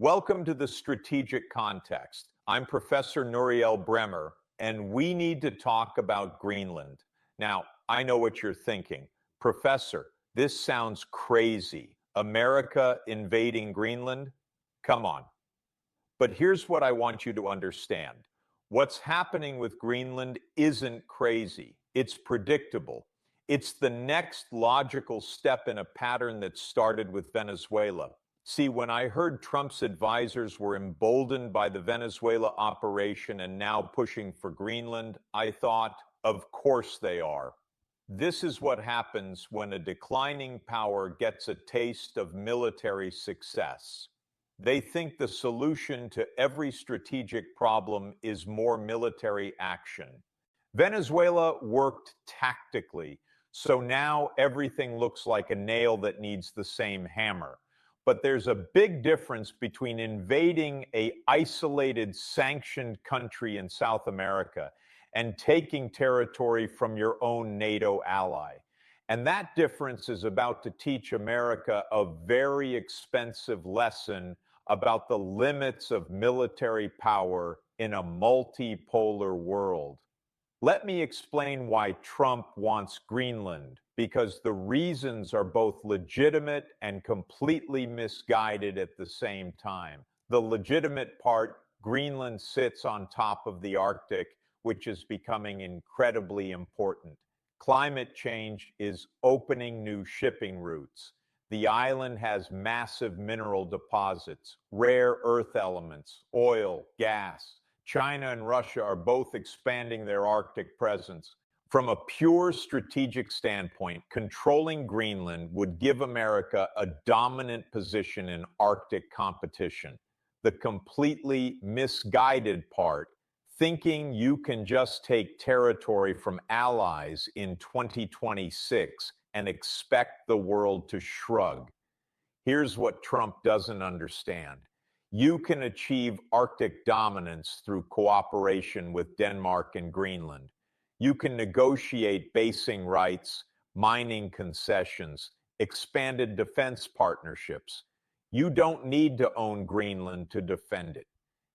Welcome to the Strategic Context. I'm Professor Nuriel Bremer, and we need to talk about Greenland. Now, I know what you're thinking. Professor, this sounds crazy. America invading Greenland? Come on. But here's what I want you to understand. What's happening with Greenland isn't crazy. It's predictable. It's the next logical step in a pattern that started with Venezuela. See, when I heard Trump's advisors were emboldened by the Venezuela operation and now pushing for Greenland, I thought, of course they are. This is what happens when a declining power gets a taste of military success. They think the solution to every strategic problem is more military action. Venezuela worked tactically, so now everything looks like a nail that needs the same hammer. But there's a big difference between invading an isolated, sanctioned country in South America and taking territory from your own NATO ally. And that difference is about to teach America a very expensive lesson about the limits of military power in a multipolar world. Let me explain why Trump wants Greenland, because the reasons are both legitimate and completely misguided at the same time. The legitimate part, Greenland sits on top of the Arctic, which is becoming incredibly important. Climate change is opening new shipping routes. The island has massive mineral deposits, rare earth elements, oil, gas. China and Russia are both expanding their Arctic presence. From a pure strategic standpoint, controlling Greenland would give America a dominant position in Arctic competition. The completely misguided part, thinking you can just take territory from allies in 2026 and expect the world to shrug. Here's what Trump doesn't understand. You can achieve Arctic dominance through cooperation with Denmark and Greenland. You can negotiate basing rights, mining concessions, expanded defense partnerships. You don't need to own Greenland to defend it.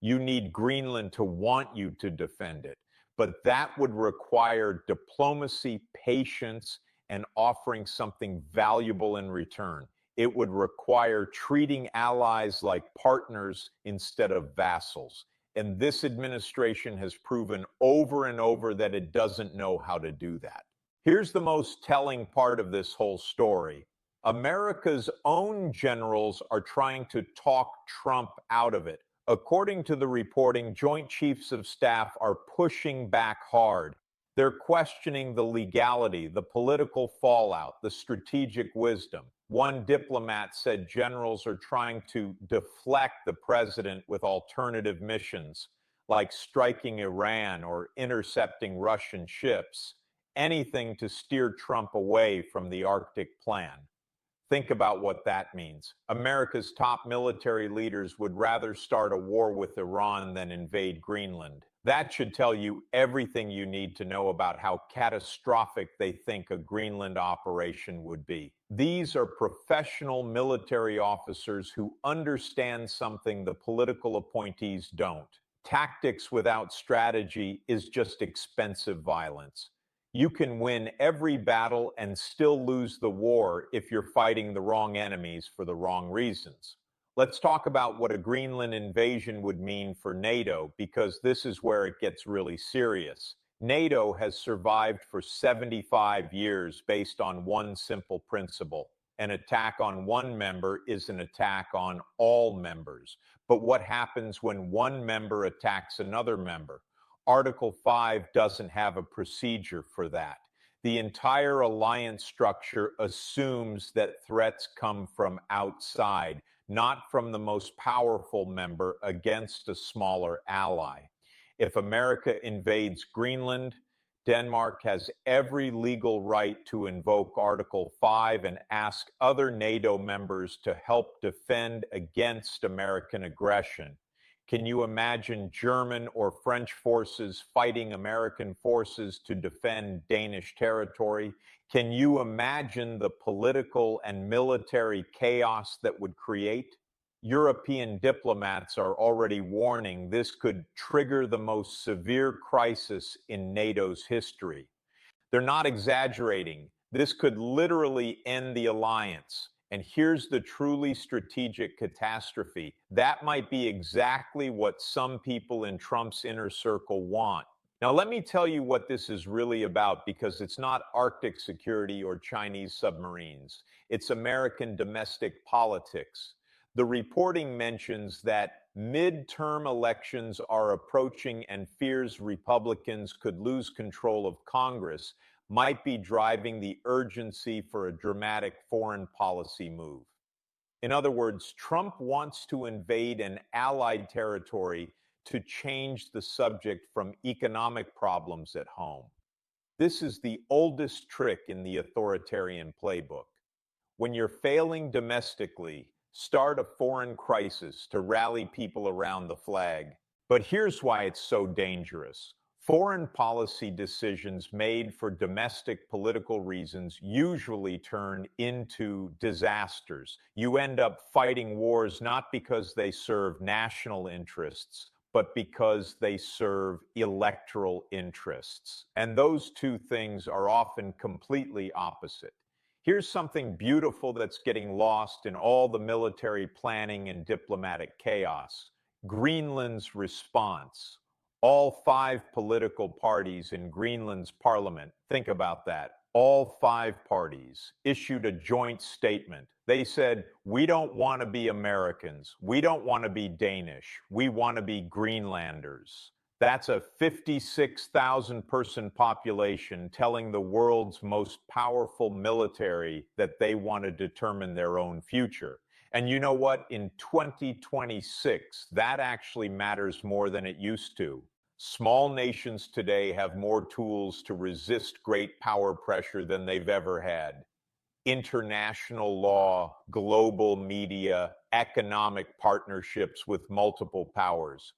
You need Greenland to want you to defend it. But that would require diplomacy, patience, and offering something valuable in return. It would require treating allies like partners instead of vassals. And this administration has proven over and over that it doesn't know how to do that. Here's the most telling part of this whole story. America's own generals are trying to talk Trump out of it. According to the reporting, Joint Chiefs of Staff are pushing back hard. They're questioning the legality, the political fallout, the strategic wisdom. One diplomat said generals are trying to deflect the president with alternative missions, like striking Iran or intercepting Russian ships, anything to steer Trump away from the Arctic plan. Think about what that means. America's top military leaders would rather start a war with Iran than invade Greenland. That should tell you everything you need to know about how catastrophic they think a Greenland operation would be. These are professional military officers who understand something the political appointees don't. Tactics without strategy is just expensive violence. You can win every battle and still lose the war if you're fighting the wrong enemies for the wrong reasons. Let's talk about what a Greenland invasion would mean for NATO, because this is where it gets really serious. NATO has survived for 75 years based on one simple principle. An attack on one member is an attack on all members. But what happens when one member attacks another member? Article 5 doesn't have a procedure for that. The entire alliance structure assumes that threats come from outside, not from the most powerful member against a smaller ally. If America invades Greenland, Denmark has every legal right to invoke Article 5 and ask other NATO members to help defend against American aggression. Can you imagine German or French forces fighting American forces to defend Danish territory? Can you imagine the political and military chaos that would create? European diplomats are already warning this could trigger the most severe crisis in NATO's history. They're not exaggerating. This could literally end the alliance. And here's the truly strategic catastrophe. That might be exactly what some people in Trump's inner circle want. Now, let me tell you what this is really about, because it's not Arctic security or Chinese submarines. It's American domestic politics. The reporting mentions that midterm elections are approaching and fears Republicans could lose control of Congress might be driving the urgency for a dramatic foreign policy move. In other words, Trump wants to invade an allied territory to change the subject from economic problems at home. This is the oldest trick in the authoritarian playbook. When you're failing domestically, start a foreign crisis to rally people around the flag. But here's why it's so dangerous. Foreign policy decisions made for domestic political reasons usually turn into disasters. You end up fighting wars not because they serve national interests, but because they serve electoral interests. And those two things are often completely opposite. Here's something beautiful that's getting lost in all the military planning and diplomatic chaos: Greenland's response. All five political parties in Greenland's parliament, think about that, all five parties issued a joint statement. They said, we don't want to be Americans. We don't want to be Danish. We want to be Greenlanders. That's a 56,000 person population telling the world's most powerful military that they want to determine their own future. And you know what? In 2026, that actually matters more than it used to. Small nations today have more tools to resist great power pressure than they've ever had. International law, global media, economic partnerships with multiple powers.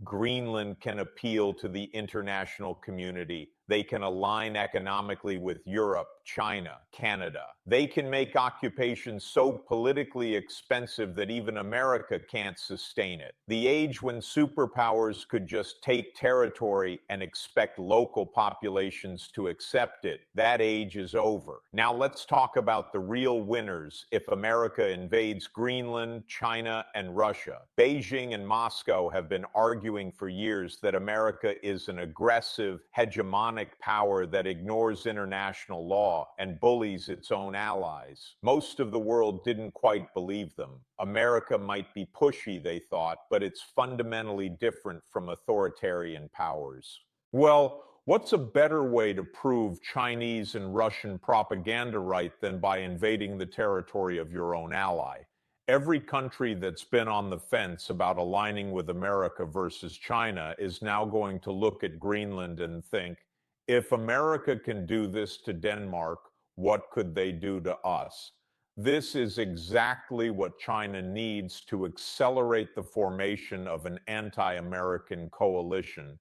Greenland can appeal to the international community. They can align economically with Europe, China, Canada. They can make occupation so politically expensive that even America can't sustain it. The age when superpowers could just take territory and expect local populations to accept it, that age is over. Now let's talk about the real winners if America invades Greenland, China, and Russia. Beijing and Moscow have been arguing for years that America is an aggressive, hegemonic power that ignores international law and bullies its own allies. Most of the world didn't quite believe them. America might be pushy, they thought, but it's fundamentally different from authoritarian powers. Well, what's a better way to prove Chinese and Russian propaganda right than by invading the territory of your own ally? Every country that's been on the fence about aligning with America versus China is now going to look at Greenland and think, if America can do this to Denmark, what could they do to us? This is exactly what China needs to accelerate the formation of an anti-American coalition.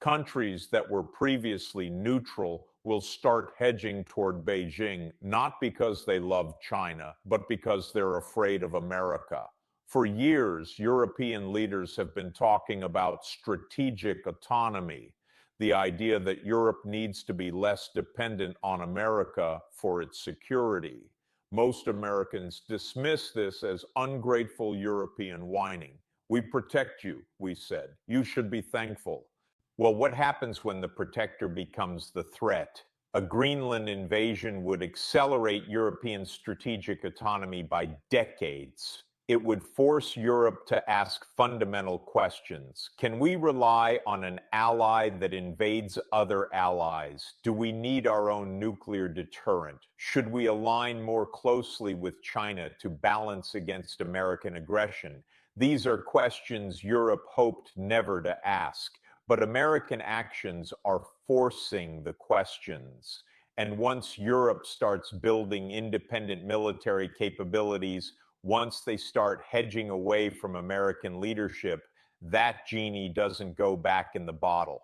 Countries that were previously neutral will start hedging toward Beijing, not because they love China, but because they're afraid of America. For years, European leaders have been talking about strategic autonomy, the idea that Europe needs to be less dependent on America for its security. Most Americans dismiss this as ungrateful European whining. We protect you, we said. You should be thankful. Well, what happens when the protector becomes the threat? A Greenland invasion would accelerate European strategic autonomy by decades. It would force Europe to ask fundamental questions. Can we rely on an ally that invades other allies? Do we need our own nuclear deterrent? Should we align more closely with China to balance against American aggression? These are questions Europe hoped never to ask. But American actions are forcing the questions. And once Europe starts building independent military capabilities, once they start hedging away from American leadership, that genie doesn't go back in the bottle.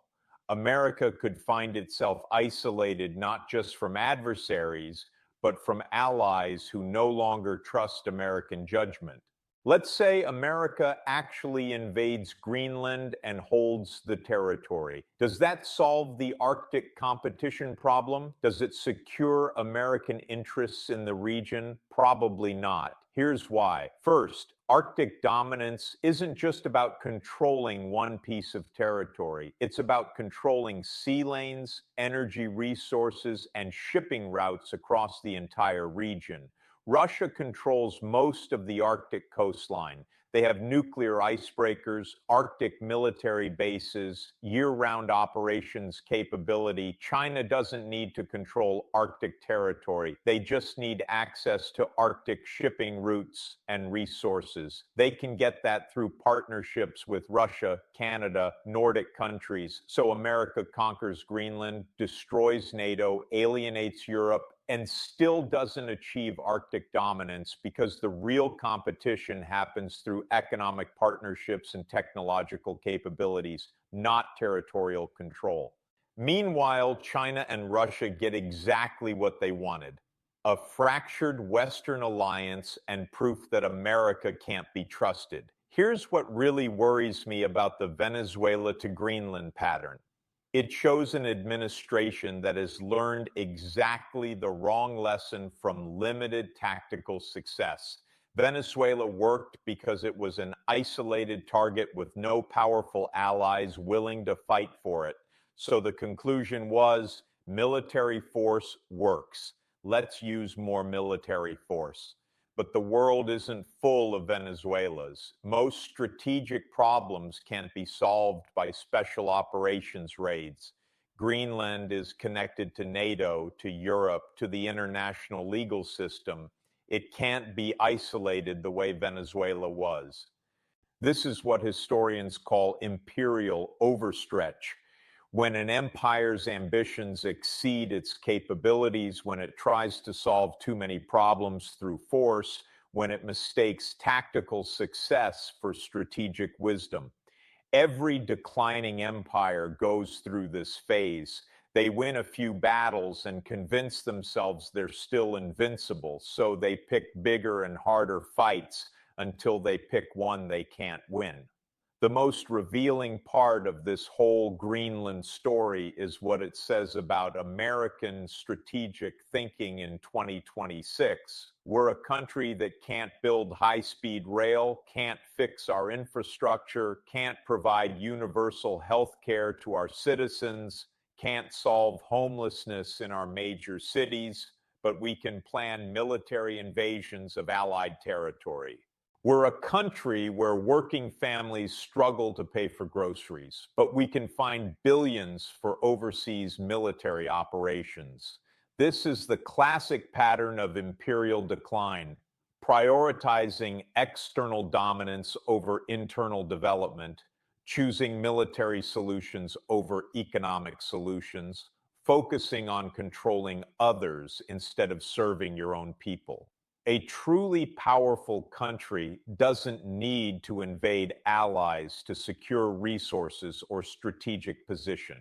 America could find itself isolated not just from adversaries, but from allies who no longer trust American judgment. Let's say America actually invades Greenland and holds the territory. Does that solve the Arctic competition problem? Does it secure American interests in the region? Probably not. Here's why. First, Arctic dominance isn't just about controlling one piece of territory. It's about controlling sea lanes, energy resources, and shipping routes across the entire region. Russia controls most of the Arctic coastline. They have nuclear icebreakers, Arctic military bases, year-round operations capability. China doesn't need to control Arctic territory. They just need access to Arctic shipping routes and resources. They can get that through partnerships with Russia, Canada, Nordic countries. So America conquers Greenland, destroys NATO, alienates Europe, and still doesn't achieve Arctic dominance because the real competition happens through economic partnerships and technological capabilities, not territorial control. Meanwhile, China and Russia get exactly what they wanted: a fractured Western alliance and proof that America can't be trusted. Here's what really worries me about the Venezuela to Greenland pattern. It shows an administration that has learned exactly the wrong lesson from limited tactical success. Venezuela worked because it was an isolated target with no powerful allies willing to fight for it. So the conclusion was military force works. Let's use more military force. But the world isn't full of Venezuelas. Most strategic problems can't be solved by special operations raids. Greenland is connected to NATO, to Europe, to the international legal system. It can't be isolated the way Venezuela was. This is what historians call imperial overstretch. When an empire's ambitions exceed its capabilities, when it tries to solve too many problems through force, when it mistakes tactical success for strategic wisdom. Every declining empire goes through this phase. They win a few battles and convince themselves they're still invincible, so they pick bigger and harder fights until they pick one they can't win. The most revealing part of this whole Greenland story is what it says about American strategic thinking in 2026. We're a country that can't build high-speed rail, can't fix our infrastructure, can't provide universal health care to our citizens, can't solve homelessness in our major cities, but we can plan military invasions of allied territory. We're a country where working families struggle to pay for groceries, but we can find billions for overseas military operations. This is the classic pattern of imperial decline, prioritizing external dominance over internal development, choosing military solutions over economic solutions, focusing on controlling others instead of serving your own people. A truly powerful country doesn't need to invade allies to secure resources or strategic position.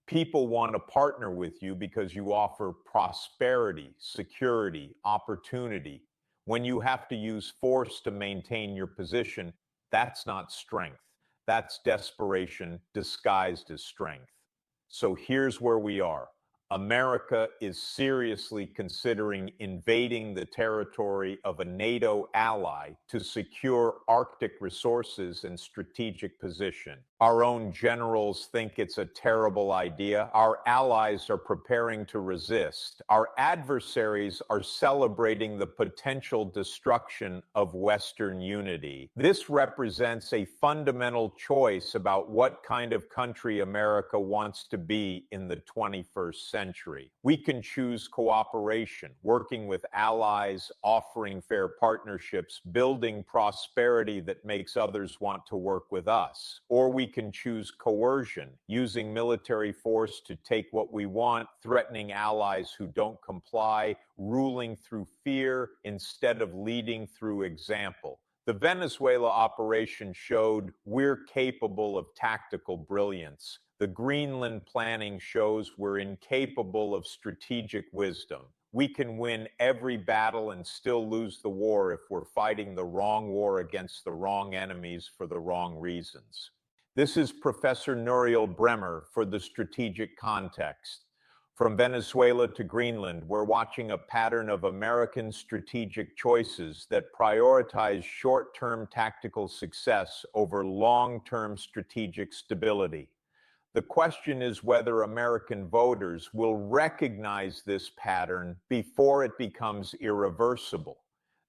People want to partner with you because you offer prosperity, security, opportunity. When you have to use force to maintain your position, that's not strength. That's desperation disguised as strength. So here's where we are. America is seriously considering invading the territory of a NATO ally to secure Arctic resources and strategic position. Our own generals think it's a terrible idea. Our allies are preparing to resist. Our adversaries are celebrating the potential destruction of Western unity. This represents a fundamental choice about what kind of country America wants to be in the 21st century. We can choose cooperation, working with allies, offering fair partnerships, building prosperity that makes others want to work with us. Or we can choose coercion, using military force to take what we want, threatening allies who don't comply, ruling through fear instead of leading through example. The Venezuela operation showed we're capable of tactical brilliance. The Greenland planning shows we're incapable of strategic wisdom. We can win every battle and still lose the war if we're fighting the wrong war against the wrong enemies for the wrong reasons. This is Professor Nouriel Bremer for the Strategic Context. From Venezuela to Greenland, we're watching a pattern of American strategic choices that prioritize short-term tactical success over long-term strategic stability. The question is whether American voters will recognize this pattern before it becomes irreversible.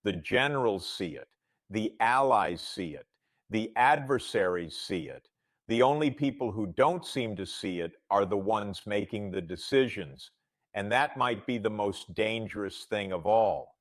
The generals see it, the allies see it, the adversaries see it. The only people who don't seem to see it are the ones making the decisions, and that might be the most dangerous thing of all.